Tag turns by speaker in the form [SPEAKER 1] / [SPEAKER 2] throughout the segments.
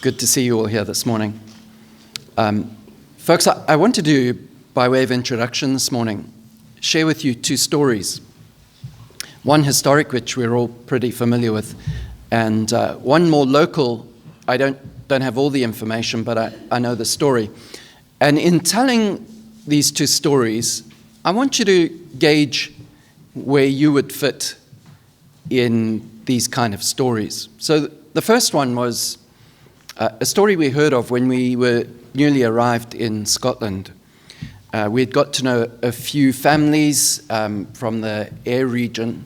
[SPEAKER 1] good to see you all here this morning. Folks, I want to do, by way of introduction this morning, share with you two stories. One historic, which we're all pretty familiar with, and one more local. I don't have all the information, but I know the story. And in telling these two stories, I want you to gauge where you would fit in these kind of stories. So the first one was a story we heard of when we were newly arrived in Scotland. We had got to know a few families from the Ayr region,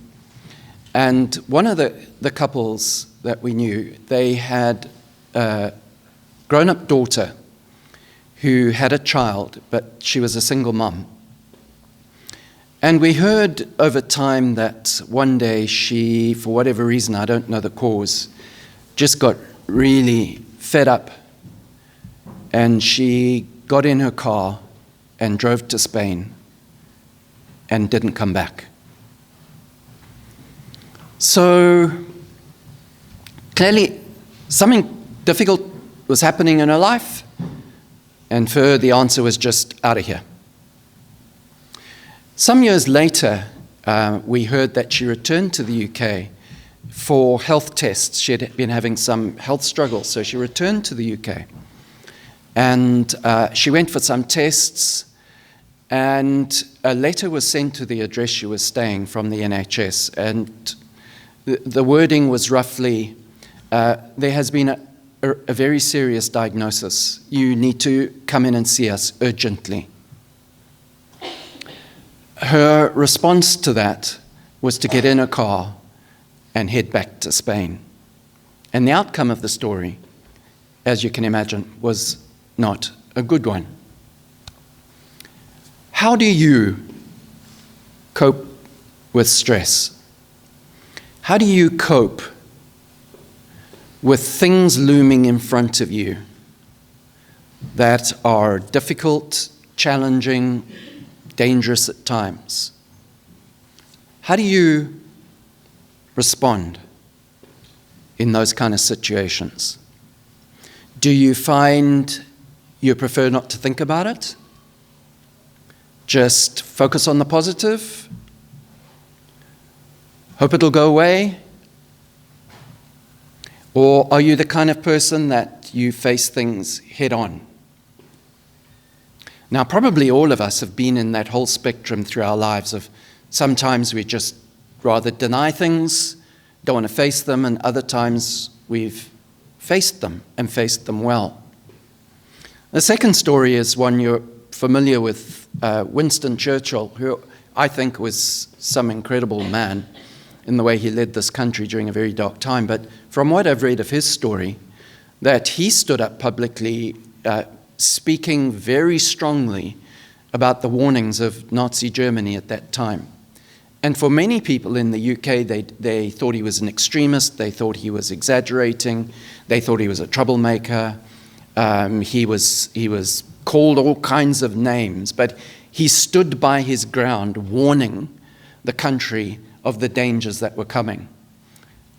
[SPEAKER 1] and one of the couples that we knew, they had a grown-up daughter who had a child, but she was a single mum. And we heard over time that one day she, for whatever reason, I don't know the cause, just got really fed up. And she got in her car and drove to Spain and didn't come back. So clearly something difficult was happening in her life, and for her the answer was just out of here. Some years later, we heard that she returned to the UK for health tests. She had been having some health struggles, so she returned to the UK. And she went for some tests, and a letter was sent to the address she was staying from the NHS. And the wording was roughly, there has been a very serious diagnosis. You need to come in and see us urgently. Her response to that was to get in a car and head back to Spain. And the outcome of the story, as you can imagine, was not a good one. How do you cope with stress? How do you cope with things looming in front of you that are difficult, challenging, dangerous at times? How do you respond in those kind of situations? Do you find you prefer not to think about it? Just focus on the positive? Hope it'll go away? Or are you the kind of person that you face things head on? Now, probably all of us have been in that whole spectrum through our lives of sometimes we just rather deny things, don't want to face them, and other times we've faced them and faced them well. The second story is one you're familiar with, Winston Churchill, who I think was some incredible man in the way he led this country during a very dark time. But from what I've read of his story, that he stood up publicly speaking very strongly about the warnings of Nazi Germany at that time. And for many people in the UK, they thought he was an extremist, they thought he was exaggerating, they thought he was a troublemaker. He was called all kinds of names, but he stood by his ground warning the country of the dangers that were coming.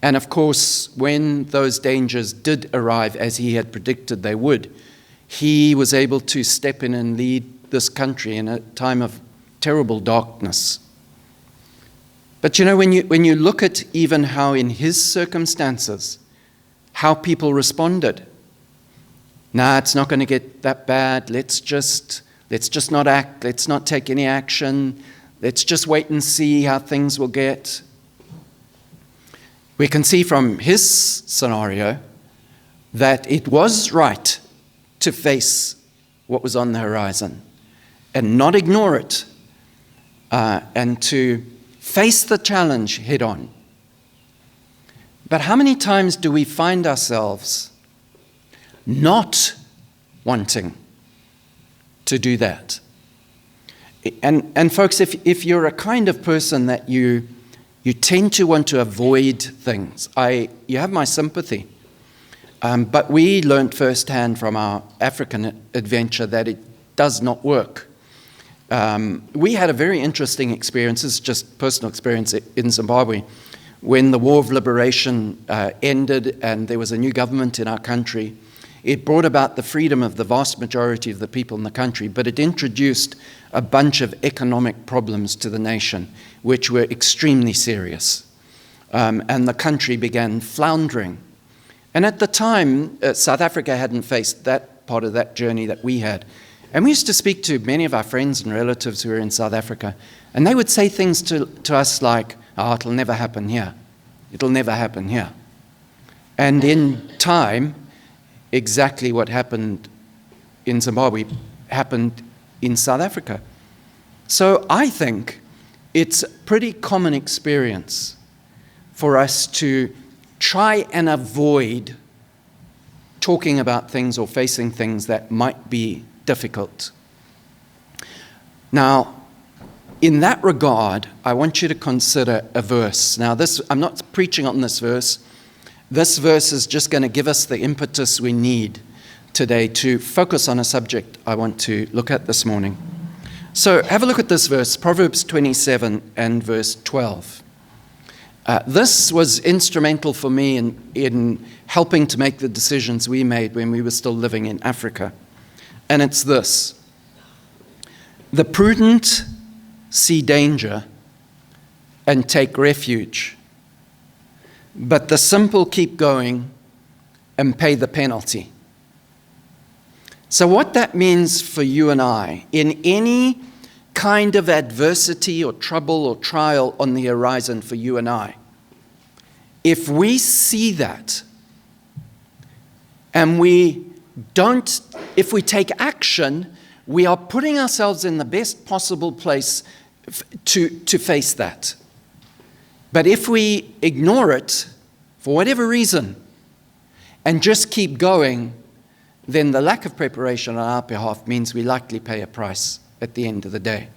[SPEAKER 1] And of course, when those dangers did arrive, as he had predicted they would, he was able to step in and lead this country in a time of terrible darkness. But you know, when you look at even how in his circumstances, how people responded, nah, it's not going to get that bad, let's just not act, let's not take any action, let's just wait and see how things will get. We can see from his scenario that it was right to face what was on the horizon and not ignore it, and to face the challenge head on. But how many times do we find ourselves not wanting to do that? And folks, if you're a kind of person that you tend to want to avoid things, you have my sympathy. But we learned firsthand from our African adventure that it does not work. We had a very interesting experience, this is just personal experience in Zimbabwe, when the War of Liberation ended and there was a new government in our country. It brought about the freedom of the vast majority of the people in the country, but it introduced a bunch of economic problems to the nation, which were extremely serious. And the country began floundering. And at the time, South Africa hadn't faced that part of that journey that we had. And we used to speak to many of our friends and relatives who were in South Africa, and they would say things to us like, "Oh, it'll never happen here. It'll never happen here." And in time, exactly what happened in Zimbabwe happened in South Africa. So I think it's a pretty common experience for us to try and avoid talking about things or facing things that might be difficult. Now, in that regard, I want you to consider a verse. Now, I'm not preaching on this verse. This verse is just going to give us the impetus we need today to focus on a subject I want to look at this morning. So have a look at this verse, Proverbs 27 and verse 12. This was instrumental for me in helping to make the decisions we made when we were still living in Africa. And it's this: "The prudent see danger and take refuge, but the simple keep going and pay the penalty." So what that means for you and I, in any kind of adversity or trouble or trial on the horizon for you and I, if we see that and if we take action, we are putting ourselves in the best possible place to face that. But if we ignore it for whatever reason and just keep going, then the lack of preparation on our behalf means we likely pay a price at the end of the day.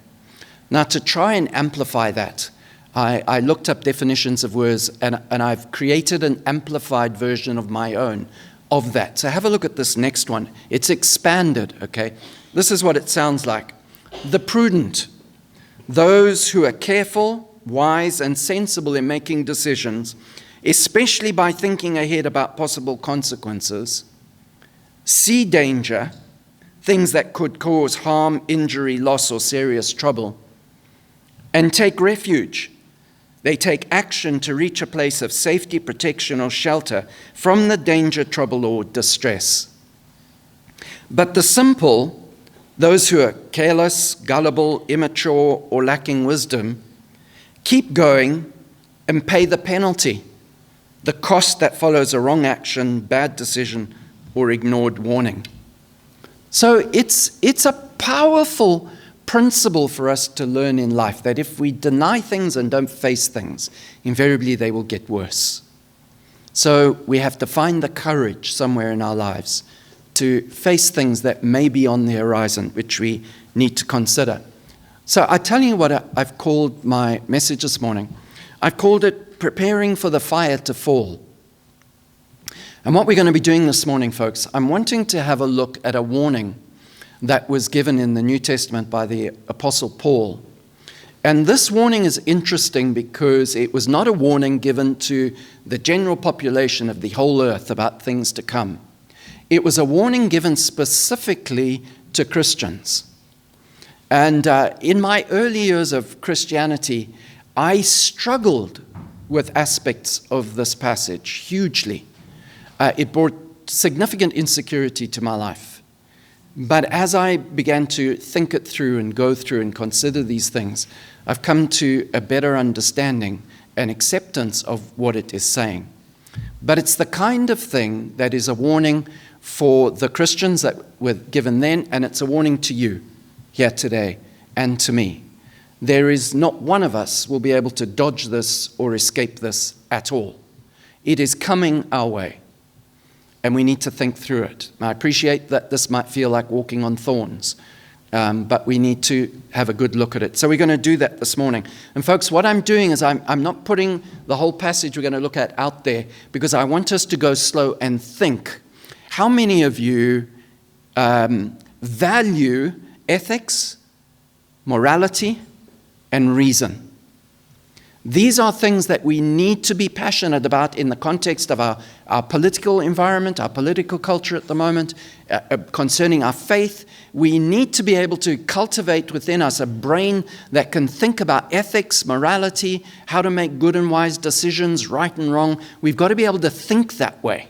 [SPEAKER 1] Now, to try and amplify that, I looked up definitions of words, and I've created an amplified version of my own of that. So have a look at this next one. It's expanded, okay? This is what it sounds like. "The prudent, those who are careful, wise, and sensible in making decisions, especially by thinking ahead about possible consequences, see danger, things that could cause harm, injury, loss, or serious trouble, and take refuge. They take action to reach a place of safety, protection, or shelter from the danger, trouble, or distress. But the simple, those who are careless, gullible, immature, or lacking wisdom, keep going and pay the penalty, the cost that follows a wrong action, bad decision, or ignored warning." So it's a powerful principle for us to learn in life, that if we deny things and don't face things, invariably they will get worse. So we have to find the courage somewhere in our lives to face things that may be on the horizon, which we need to consider. So I tell you what I've called my message this morning. I've called it "Preparing for the Fire to Fall." And what we're going to be doing this morning, folks, I'm wanting to have a look at a warning that was given in the New Testament by the Apostle Paul. And this warning is interesting because it was not a warning given to the general population of the whole earth about things to come. It was a warning given specifically to Christians. And in my early years of Christianity, I struggled with aspects of this passage hugely. It brought significant insecurity to my life. But as I began to think it through and go through and consider these things, I've come to a better understanding and acceptance of what it is saying. But it's the kind of thing that is a warning for the Christians that were given then, and it's a warning to you here today and to me. There is not one of us will be able to dodge this or escape this at all. It is coming our way. And we need to think through it. I appreciate that this might feel like walking on thorns, but we need to have a good look at it. So we're going to do that this morning. And folks, what I'm doing is I'm not putting the whole passage we're going to look at out there, because I want us to go slow and think. How many of you value ethics, morality, and reason? These are things that we need to be passionate about in the context of our political environment, our political culture at the moment, concerning our faith. We need to be able to cultivate within us a brain that can think about ethics, morality, how to make good and wise decisions, right and wrong. We've got to be able to think that way.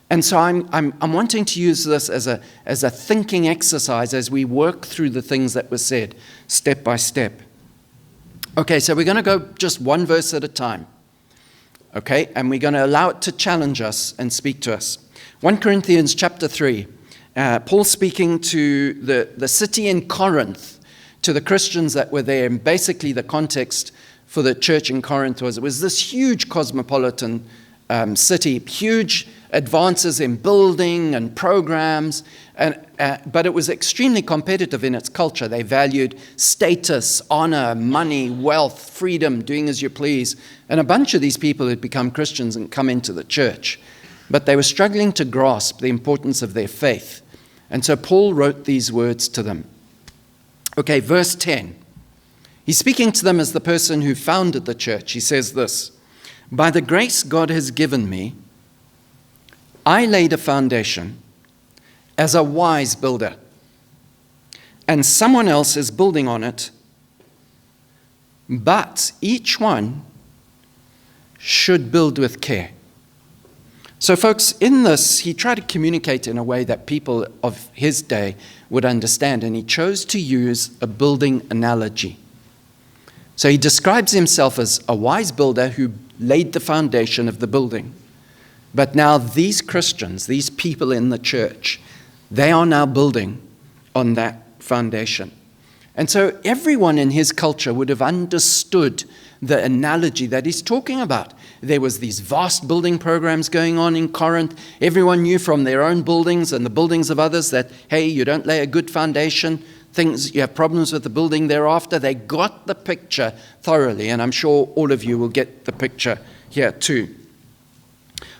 [SPEAKER 1] And so I'm wanting to use this as a thinking exercise as we work through the things that were said, step by step. Okay, so we're going to go just one verse at a time. Okay, and we're going to allow it to challenge us and speak to us. 1 Corinthians chapter 3, Paul speaking to the city in Corinth, to the Christians that were there, and basically the context for the church in Corinth was this huge cosmopolitan city, huge advances in building and programs, but it was extremely competitive in its culture. They valued status, honor, money, wealth, freedom, doing as you please. And a bunch of these people had become Christians and come into the church. But they were struggling to grasp the importance of their faith. And so Paul wrote these words to them. Okay, verse 10. He's speaking to them as the person who founded the church. He says this, "By the grace God has given me, I laid a foundation as a wise builder, and someone else is building on it, but each one should build with care." So folks, in this, he tried to communicate in a way that people of his day would understand, and he chose to use a building analogy. So he describes himself as a wise builder who laid the foundation of the building. But now these Christians, these people in the church, they are now building on that foundation. And so everyone in his culture would have understood the analogy that he's talking about. There was these vast building programs going on in Corinth. Everyone knew from their own buildings and the buildings of others that, hey, you don't lay a good foundation, you have problems with the building thereafter. They got the picture thoroughly, and I'm sure all of you will get the picture here too.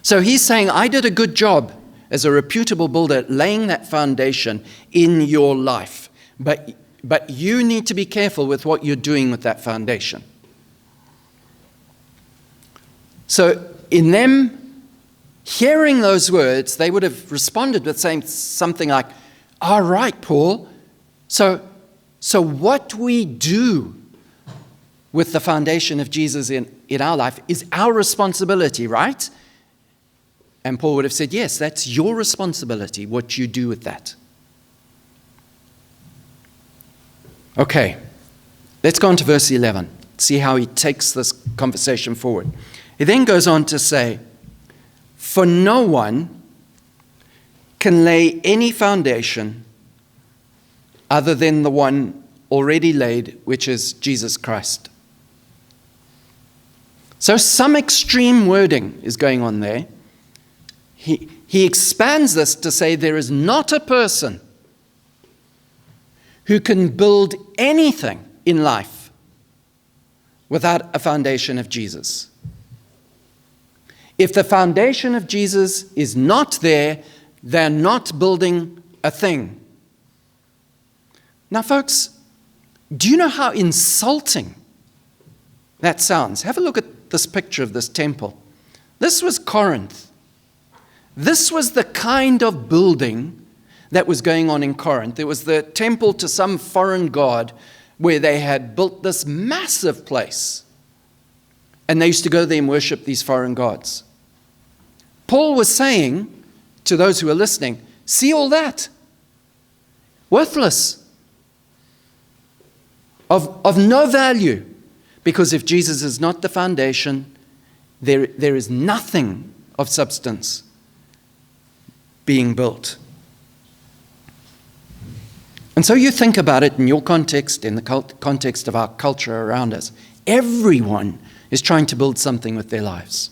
[SPEAKER 1] So he's saying, I did a good job as a reputable builder laying that foundation in your life. But you need to be careful with what you're doing with that foundation. So in them hearing those words, they would have responded with saying something like, all right, Paul, so what we do with the foundation of Jesus in our life is our responsibility, right? And Paul would have said, yes, that's your responsibility, what you do with that. Okay, let's go on to verse 11, see how he takes this conversation forward. He then goes on to say, for no one can lay any foundation other than the one already laid, which is Jesus Christ. So some extreme wording is going on there. He expands this to say there is not a person who can build anything in life without a foundation of Jesus. If the foundation of Jesus is not there, they're not building a thing. Now, folks, do you know how insulting that sounds? Have a look at this picture of this temple. This was Corinth. This was the kind of building that was going on in Corinth. It was the temple to some foreign god where they had built this massive place. And they used to go there and worship these foreign gods. Paul was saying to those who are listening, see all that? Worthless. Of no value. Because if Jesus is not the foundation, there is nothing of substance being built. And so you think about it in your context, in the context of our culture around us. Everyone is trying to build something with their lives.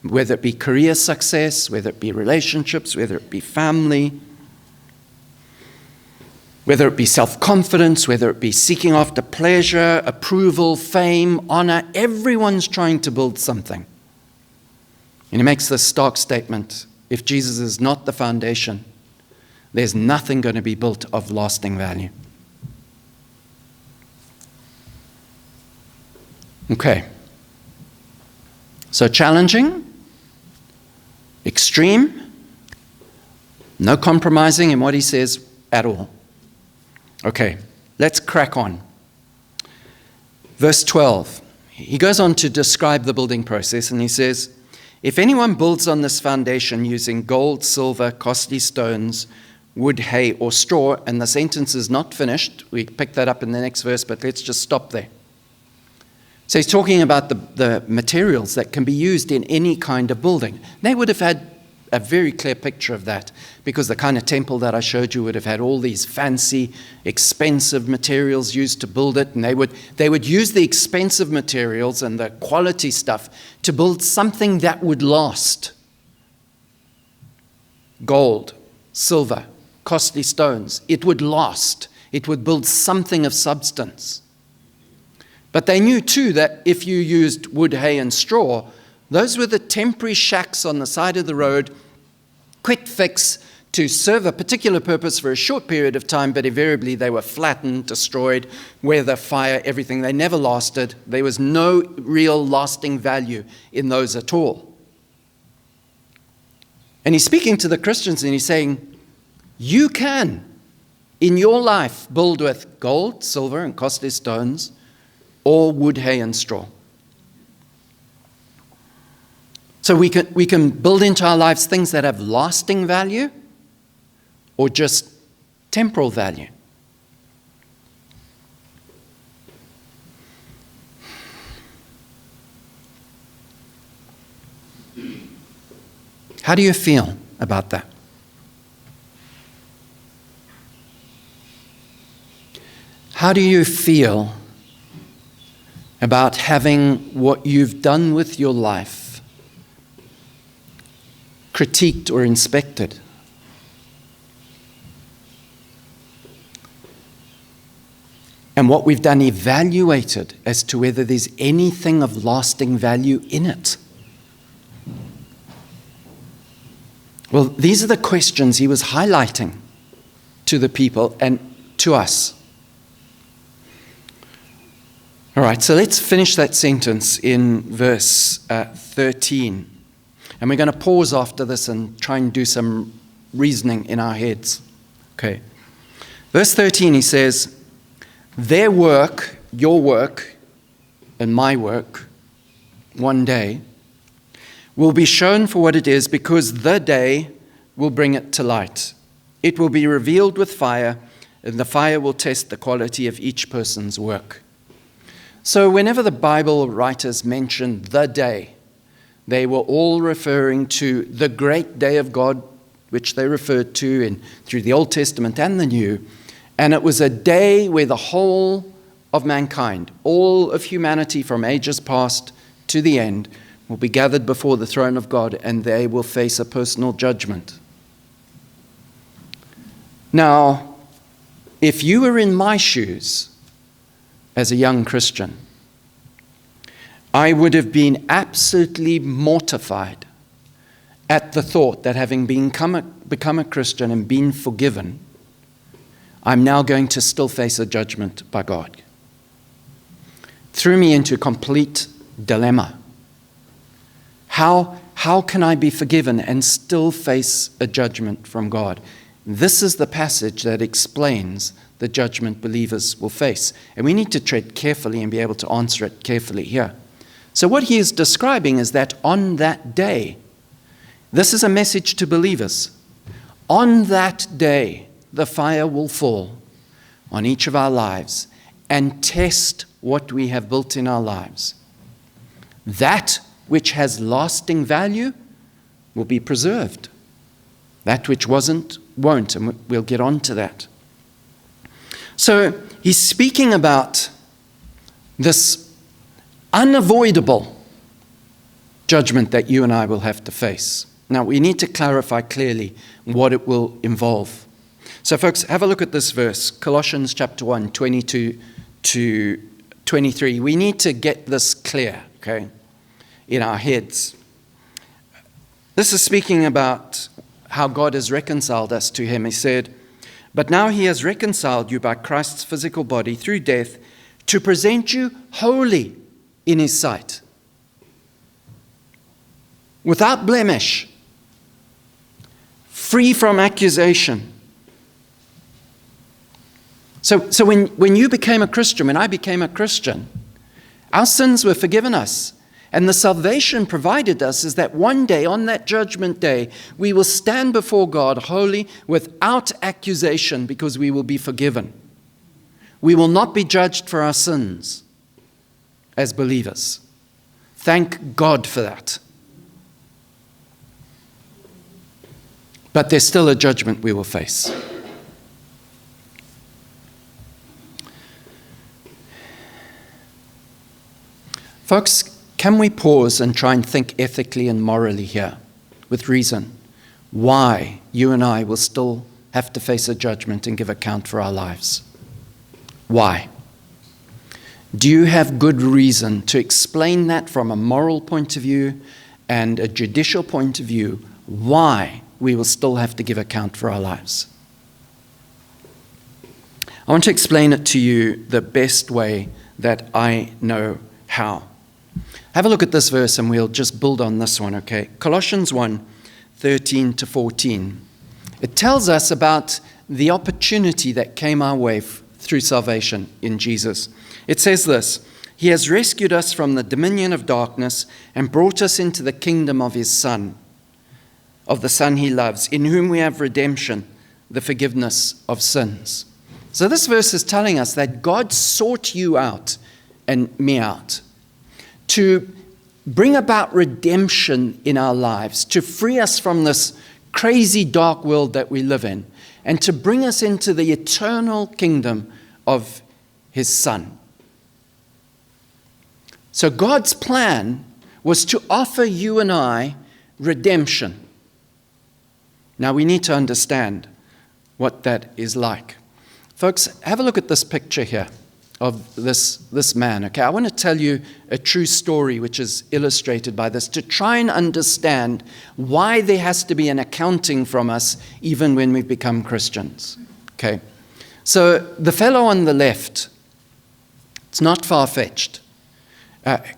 [SPEAKER 1] Whether it be career success, whether it be relationships, whether it be family, whether it be self-confidence, whether it be seeking after pleasure, approval, fame, honor. Everyone's trying to build something. And he makes this stark statement. If Jesus is not the foundation, there's nothing going to be built of lasting value. Okay. So challenging, extreme, no compromising in what he says at all. Okay, let's crack on. Verse 12. He goes on to describe the building process, and he says, if anyone builds on this foundation using gold, silver, costly stones, wood, hay, or straw, and the sentence is not finished. We pick that up in the next verse, but let's just stop there. So he's talking about the materials that can be used in any kind of building. They would have had a very clear picture of that, because the kind of temple that I showed you would have had all these fancy, expensive materials used to build it, and they would use the expensive materials and the quality stuff to build something that would last. Gold, silver, costly stones. It would last. It would build something of substance. But they knew too that if you used wood, hay, and straw, those were the temporary shacks on the side of the road, quick fix to serve a particular purpose for a short period of time, but invariably they were flattened, destroyed, weather, fire, everything. They never lasted. There was no real lasting value in those at all. And he's speaking to the Christians and he's saying, you can, in your life, build with gold, silver, and costly stones, or wood, hay, and straw. So we can build into our lives things that have lasting value or just temporal value. How do you feel about that? How do you feel about having what you've done with your life critiqued or inspected? And what we've done evaluated as to whether there's anything of lasting value in it? Well, these are the questions he was highlighting to the people and to us. All right, so let's finish that sentence in verse 13. And we're going to pause after this and try and do some reasoning in our heads. Okay. Verse 13, he says, their work, your work, and my work, one day, will be shown for what it is, because the day will bring it to light. It will be revealed with fire, and the fire will test the quality of each person's work. So whenever the Bible writers mention the day, they were all referring to the great day of God, which they referred to through the Old Testament and the New. And it was a day where the whole of mankind, all of humanity from ages past to the end, will be gathered before the throne of God, and they will face a personal judgment. Now, if you were in my shoes as a young Christian, I would have been absolutely mortified at the thought that having become a Christian and been forgiven, I'm now going to still face a judgment by God. Threw me into complete dilemma. How can I be forgiven and still face a judgment from God? This is the passage that explains the judgment believers will face. And we need to tread carefully and be able to answer it carefully here. So what he is describing is that on that day, this is a message to believers. On that day, the fire will fall on each of our lives and test what we have built in our lives. That which has lasting value will be preserved. That which wasn't, won't, and we'll get on to that. So he's speaking about this unavoidable judgment that you and I will have to face. Now, we need to clarify clearly what it will involve. So, folks, have a look at this verse, Colossians chapter 1, 22 to 23. We need to get this clear, okay, in our heads. This is speaking about how God has reconciled us to him. He said, but now he has reconciled you by Christ's physical body through death to present you holy in his sight, without blemish, free from accusation. So when you became a Christian, when I became a Christian, our sins were forgiven us. And the salvation provided us is that one day, on that judgment day, we will stand before God holy without accusation because we will be forgiven. We will not be judged for our sins as believers. Thank God for that. But there's still a judgment we will face. Folks, can we pause and try and think ethically and morally here, with reason, why you and I will still have to face a judgment and give account for our lives? Why? Do you have good reason to explain that from a moral point of view and a judicial point of view, why we will still have to give account for our lives? I want to explain it to you the best way that I know how. Have a look at this verse and we'll just build on this one, okay? Colossians 1:13-14. It tells us about the opportunity that came our way through salvation in Jesus. It says this: He has rescued us from the dominion of darkness and brought us into the kingdom of His Son, of the Son He loves, in whom we have redemption, the forgiveness of sins. So this verse is telling us that God sought you out and me out to bring about redemption in our lives, to free us from this crazy dark world that we live in, and to bring us into the eternal kingdom of His Son. So God's plan was to offer you and I redemption. Now we need to understand what that is like. Folks, have a look at this picture here of this man. Okay, I want to tell you a true story which is illustrated by this to try and understand why there has to be an accounting from us even when we become Christians. Okay, so the fellow on the left, it's not far-fetched.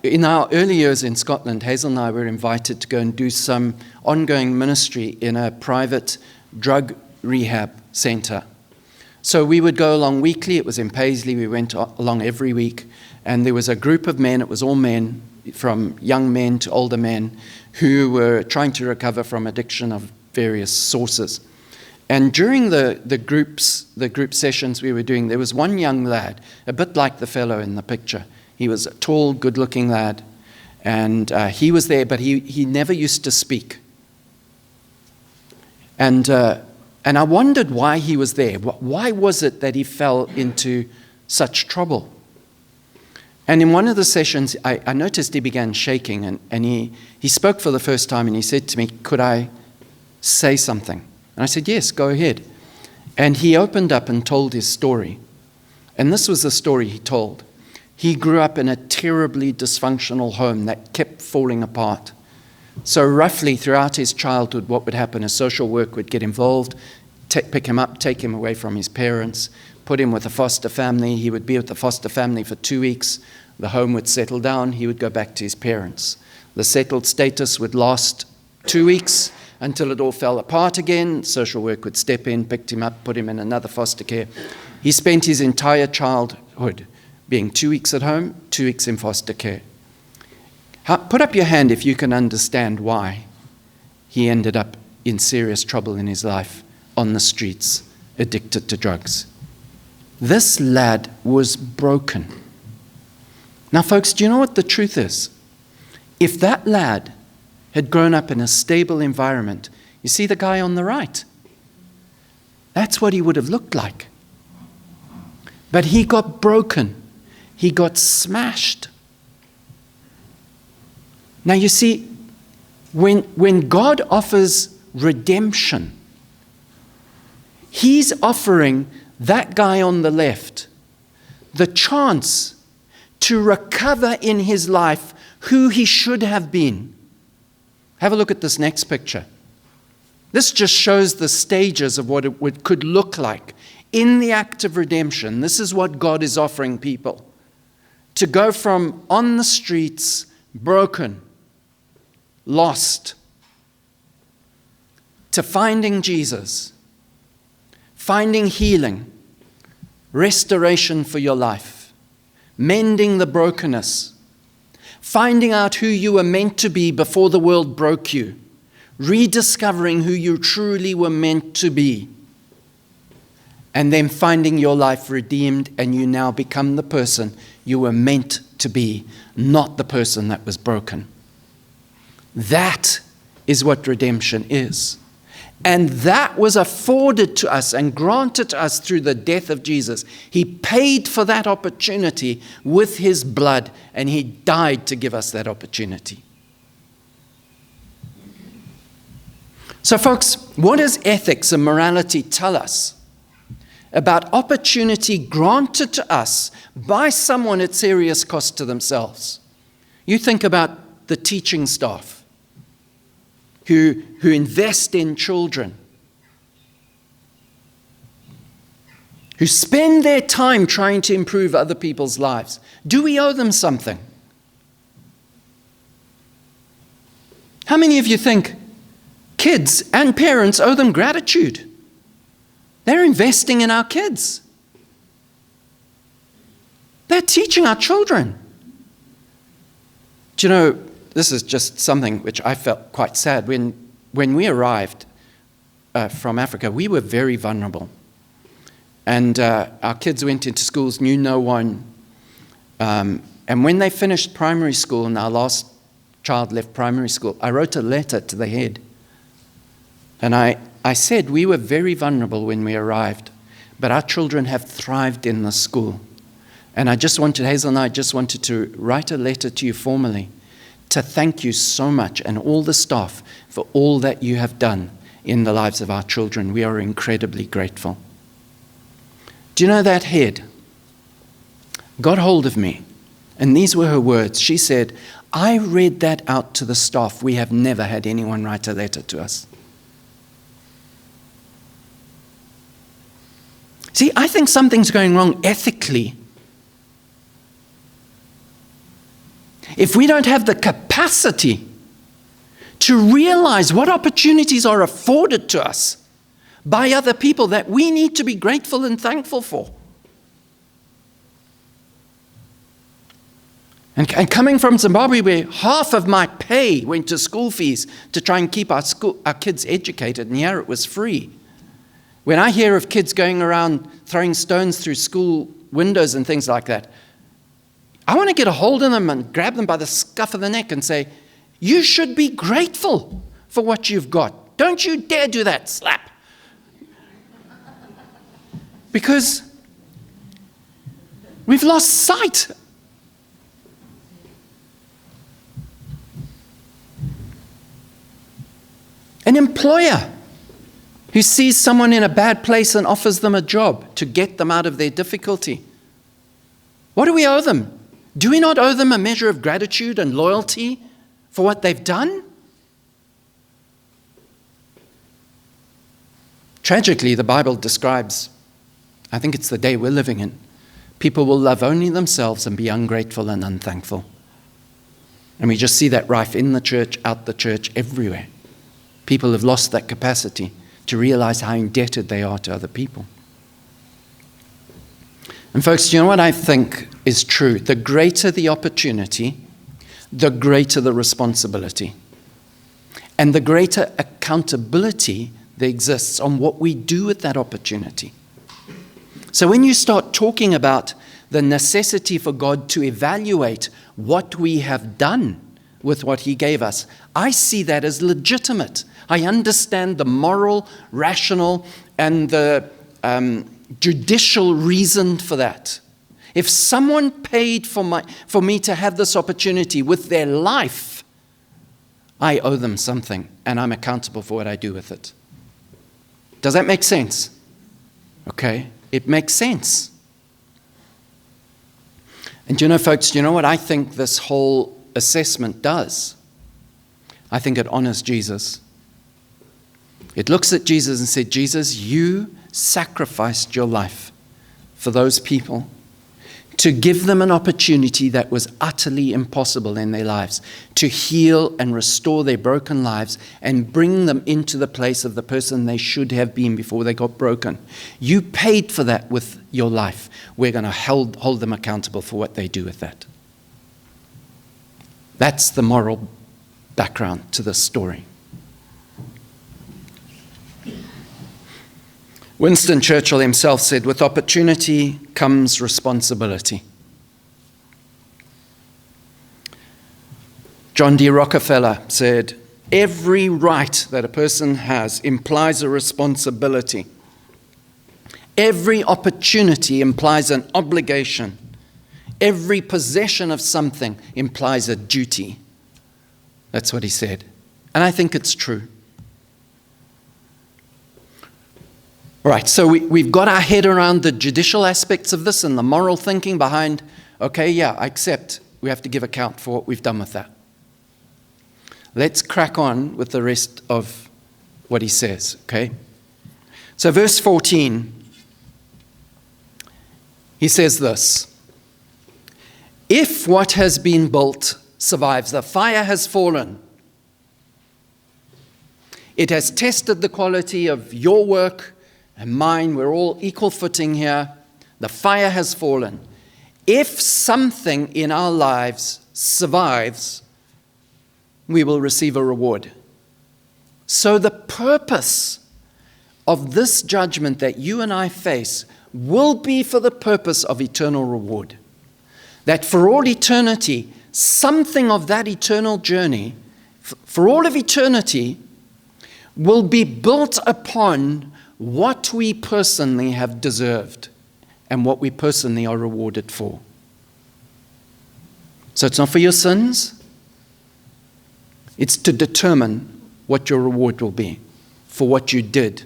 [SPEAKER 1] In our early years in Scotland, Hazel and I were invited to go and do some ongoing ministry in a private drug rehab centre. So we would go along weekly. It was in Paisley. We went along every week. And there was a group of men, it was all men, from young men to older men, who were trying to recover from addiction of various sources. And during the group sessions we were doing, there was one young lad, a bit like the fellow in the picture. He was a tall, good-looking lad. And he was there, but he never used to speak. And I wondered why he was there. Why was it that he fell into such trouble? And in one of the sessions, I noticed he began shaking, and he spoke for the first time, and he said to me, "Could I say something?" And I said, "Yes, go ahead." And he opened up and told his story. And this was the story he told. He grew up in a terribly dysfunctional home that kept falling apart. So roughly throughout his childhood, what would happen is social work would get involved, pick him up, take him away from his parents, put him with a foster family. He would be with the foster family for 2 weeks. The home would settle down. He would go back to his parents. The settled status would last 2 weeks until it all fell apart again. Social work would step in, picked him up, put him in another foster care. He spent his entire childhood being 2 weeks at home, 2 weeks in foster care. Put up your hand if you can understand why he ended up in serious trouble in his life, on the streets, addicted to drugs. This lad was broken. Now, folks, do you know what the truth is? If that lad had grown up in a stable environment, you see the guy on the right? That's what he would have looked like. But he got broken. He got smashed. Now you see, when God offers redemption, He's offering that guy on the left the chance to recover in his life who he should have been. Have a look at this next picture. This just shows the stages of what it could look like in the act of redemption. This is what God is offering people. to go from on the streets, broken, lost, to finding Jesus, finding healing, restoration for your life, mending the brokenness, finding out who you were meant to be before the world broke you, rediscovering who you truly were meant to be, and then finding your life redeemed, and you now become the person you were meant to be, not the person that was broken. That is what redemption is. And that was afforded to us and granted to us through the death of Jesus. He paid for that opportunity with his blood, and he died to give us that opportunity. So folks, what does ethics and morality tell us about opportunity granted to us by someone at serious cost to themselves? You think about the teaching staff who invest in children, who spend their time trying to improve other people's lives. Do we owe them something? How many of you think kids and parents owe them gratitude? They're investing in our kids. They're teaching our children. Do you know, this is just something which I felt quite sad. When we arrived from Africa, we were very vulnerable. And our kids went into schools, knew no one. And when they finished primary school, and our last child left primary school, I wrote a letter to the head. And I said, we were very vulnerable when we arrived, but our children have thrived in the school. And Hazel and I just wanted to write a letter to you formally to thank you so much, and all the staff, for all that you have done in the lives of our children. We are incredibly grateful. Do you know that head got hold of me? And these were her words. She said, I read that out to the staff. We have never had anyone write a letter to us. See, I think something's going wrong ethically. If we don't have the capacity to realize what opportunities are afforded to us by other people that we need to be grateful and thankful for. And coming from Zimbabwe, where half of my pay went to school fees to try and keep our kids educated, and here it was free. When I hear of kids going around throwing stones through school windows and things like that, I want to get a hold of them and grab them by the scuff of the neck and say, you should be grateful for what you've got. Don't you dare do that, slap. Because we've lost sight. An employer who sees someone in a bad place and offers them a job to get them out of their difficulty. What do we owe them? Do we not owe them a measure of gratitude and loyalty for what they've done? Tragically, the Bible describes, I think it's the day we're living in, people will love only themselves and be ungrateful and unthankful. And we just see that rife in the church, out the church, everywhere. People have lost that capacity to realize how indebted they are to other people. And folks, do you know what I think is true? The greater the opportunity, the greater the responsibility. And the greater accountability that exists on what we do with that opportunity. So when you start talking about the necessity for God to evaluate what we have done with what he gave us, I see that as legitimate. I understand the moral, rational, and the judicial reason for that. If someone paid for me to have this opportunity with their life, I owe them something, and I'm accountable for what I do with it. Does that make sense? Okay, it makes sense. And you know, folks, do you know what I think this whole assessment does? I think it honors Jesus. It looks at Jesus and said, Jesus, you sacrificed your life for those people to give them an opportunity that was utterly impossible in their lives, to heal and restore their broken lives and bring them into the place of the person they should have been before they got broken. You paid for that with your life. We're going to hold them accountable for what they do with that. That's the moral background to this story. Winston Churchill himself said, with opportunity comes responsibility. John D. Rockefeller said, every right that a person has implies a responsibility. Every opportunity implies an obligation. Every possession of something implies a duty. That's what he said. And I think it's true. All right, so we've got our head around the judicial aspects of this and the moral thinking behind, okay, yeah, I accept we have to give account for what we've done with that. Let's crack on with the rest of what he says, okay? So verse 14, he says this, if what has been built survives, the fire has fallen, it has tested the quality of your work and mine, we're all equal footing here. The fire has fallen. If something in our lives survives, we will receive a reward. So the purpose of this judgment that you and I face will be for the purpose of eternal reward. That for all eternity, something of that eternal journey, for all of eternity, will be built upon what we personally have deserved and what we personally are rewarded for. So it's not for your sins. It's to determine what your reward will be for what you did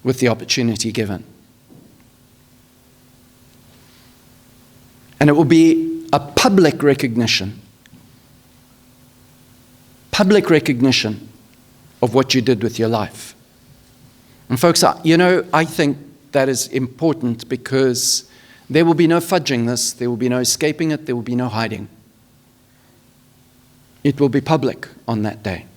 [SPEAKER 1] with the opportunity given. And it will be a public recognition of what you did with your life. And folks, I think that is important because there will be no fudging this, there will be no escaping it, there will be no hiding. It will be public on that day.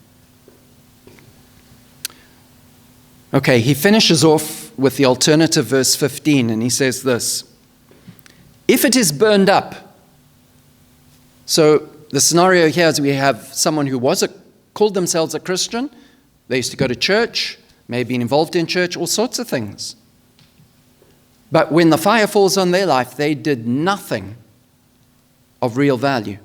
[SPEAKER 1] Okay, he finishes off with the alternative verse 15, and he says this, if it is burned up. So the scenario here is we have someone who called themselves a Christian, they used to go to church, may have been involved in church, all sorts of things. But when the fire falls on their life, they did nothing of real value.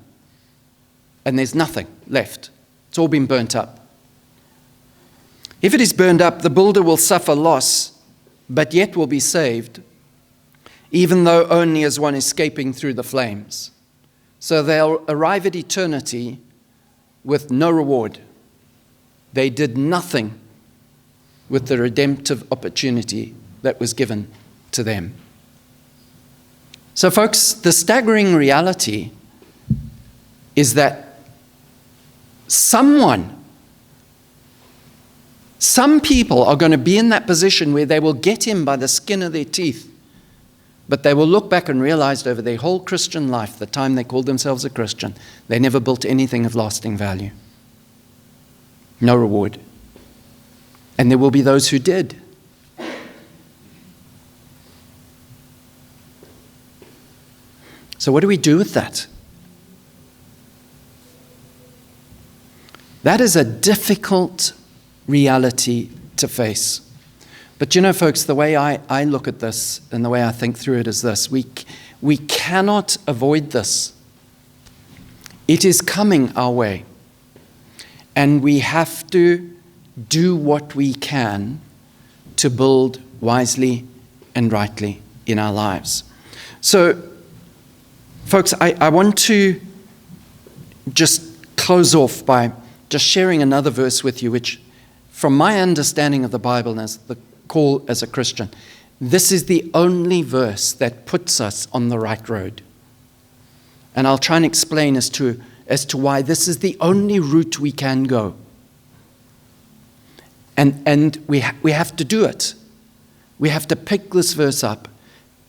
[SPEAKER 1] And there's nothing left. It's all been burnt up. If it is burned up, the builder will suffer loss, but yet will be saved, even though only as one escaping through the flames. So they'll arrive at eternity with no reward. They did nothing with the redemptive opportunity that was given to them. So folks, the staggering reality is that some people are going to be in that position where they will get in by the skin of their teeth, but they will look back and realize over their whole Christian life, the time they called themselves a Christian, they never built anything of lasting value. No reward. And there will be those who did. So what do we do with that? That is a difficult reality to face. But folks, the way I look at this and the way I think through it is this. We cannot avoid this. It is coming our way. And we have to do what we can to build wisely and rightly in our lives. So, folks, I want to just close off by just sharing another verse with you, which, from my understanding of the Bible and as the call as a Christian, this is the only verse that puts us on the right road. And I'll try and explain as to why this is the only route we can go. And we have to do it. We have to pick this verse up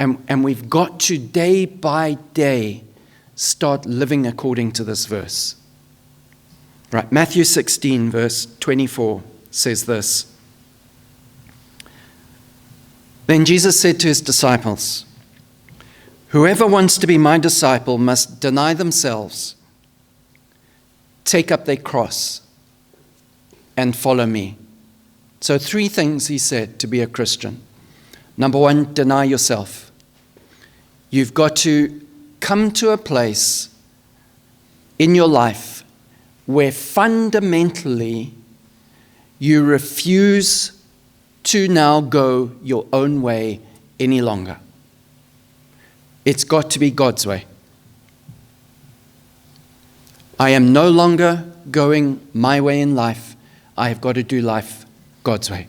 [SPEAKER 1] And we've got to, day by day, start living according to this verse. Right, Matthew 16, verse 24 says this. Then Jesus said to his disciples, "Whoever wants to be my disciple must deny themselves, take up their cross, and follow me." So 3 things he said to be a Christian. Number 1, deny yourself. You've got to come to a place in your life where fundamentally you refuse to now go your own way any longer. It's got to be God's way. I am no longer going my way in life. I have got to do life God's way.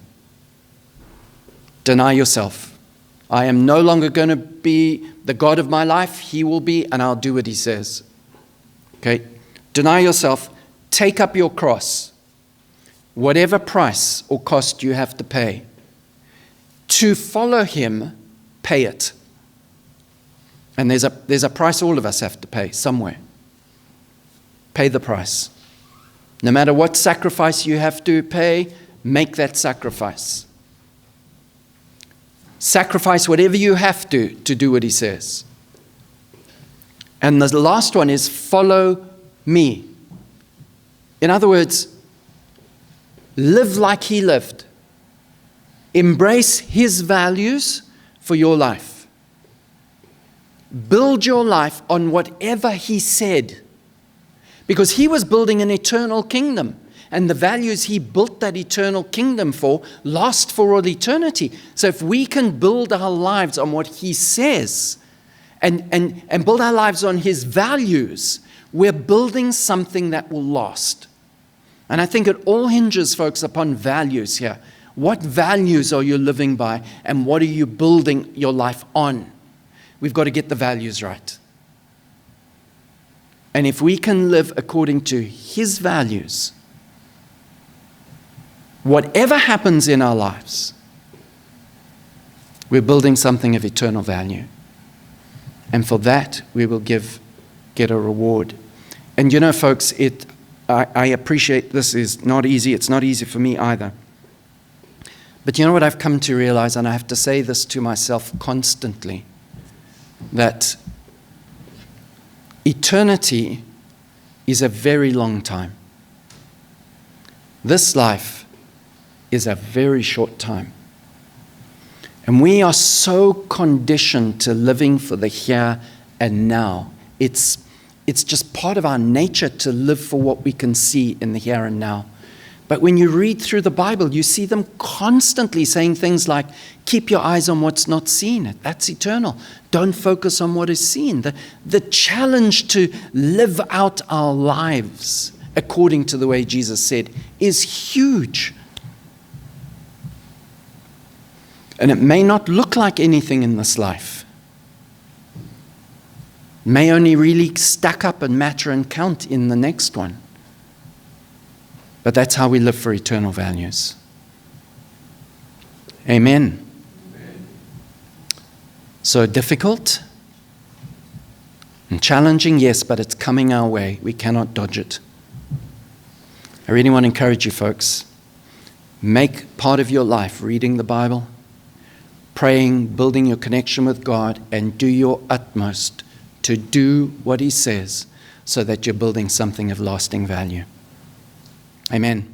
[SPEAKER 1] Deny yourself. I am no longer going to be the God of my life. He will be, and I'll do what he says. Okay? Deny yourself. Take up your cross. Whatever price or cost you have to pay. To follow him, pay it. And there's a price all of us have to pay somewhere. Pay the price. No matter what sacrifice you have to pay, make that sacrifice. Sacrifice whatever you have to do what he says. And the last one is follow me. In other words, live like he lived. Embrace his values for your life. Build your life on whatever he said. Because he was building an eternal kingdom. And the values he built that eternal kingdom for last for all eternity. So if we can build our lives on what he says and build our lives on his values, we're building something that will last. And I think it all hinges, folks, upon values here. What values are you living by, and what are you building your life on? We've got to get the values right. And if we can live according to his values, whatever happens in our lives, we're building something of eternal value. And for that, we will get a reward. And you know, folks, I appreciate this is not easy. It's not easy for me either. But you know what I've come to realize, and I have to say this to myself constantly, that eternity is a very long time. This life is a very short time. And we are so conditioned to living for the here and now. It's just part of our nature to live for what we can see in the here and now. But when you read through the Bible, you see them constantly saying things like, keep your eyes on what's not seen. That's eternal. Don't focus on what is seen. The challenge to live out our lives according to the way Jesus said is huge. And it may not look like anything in this life. It may only really stack up and matter and count in the next one. But that's how we live for eternal values. Amen. Amen. So difficult and challenging, yes, but it's coming our way. We cannot dodge it. I really want to encourage you, folks. Make part of your life reading the Bible, praying, building your connection with God, and do your utmost to do what he says so that you're building something of lasting value. Amen.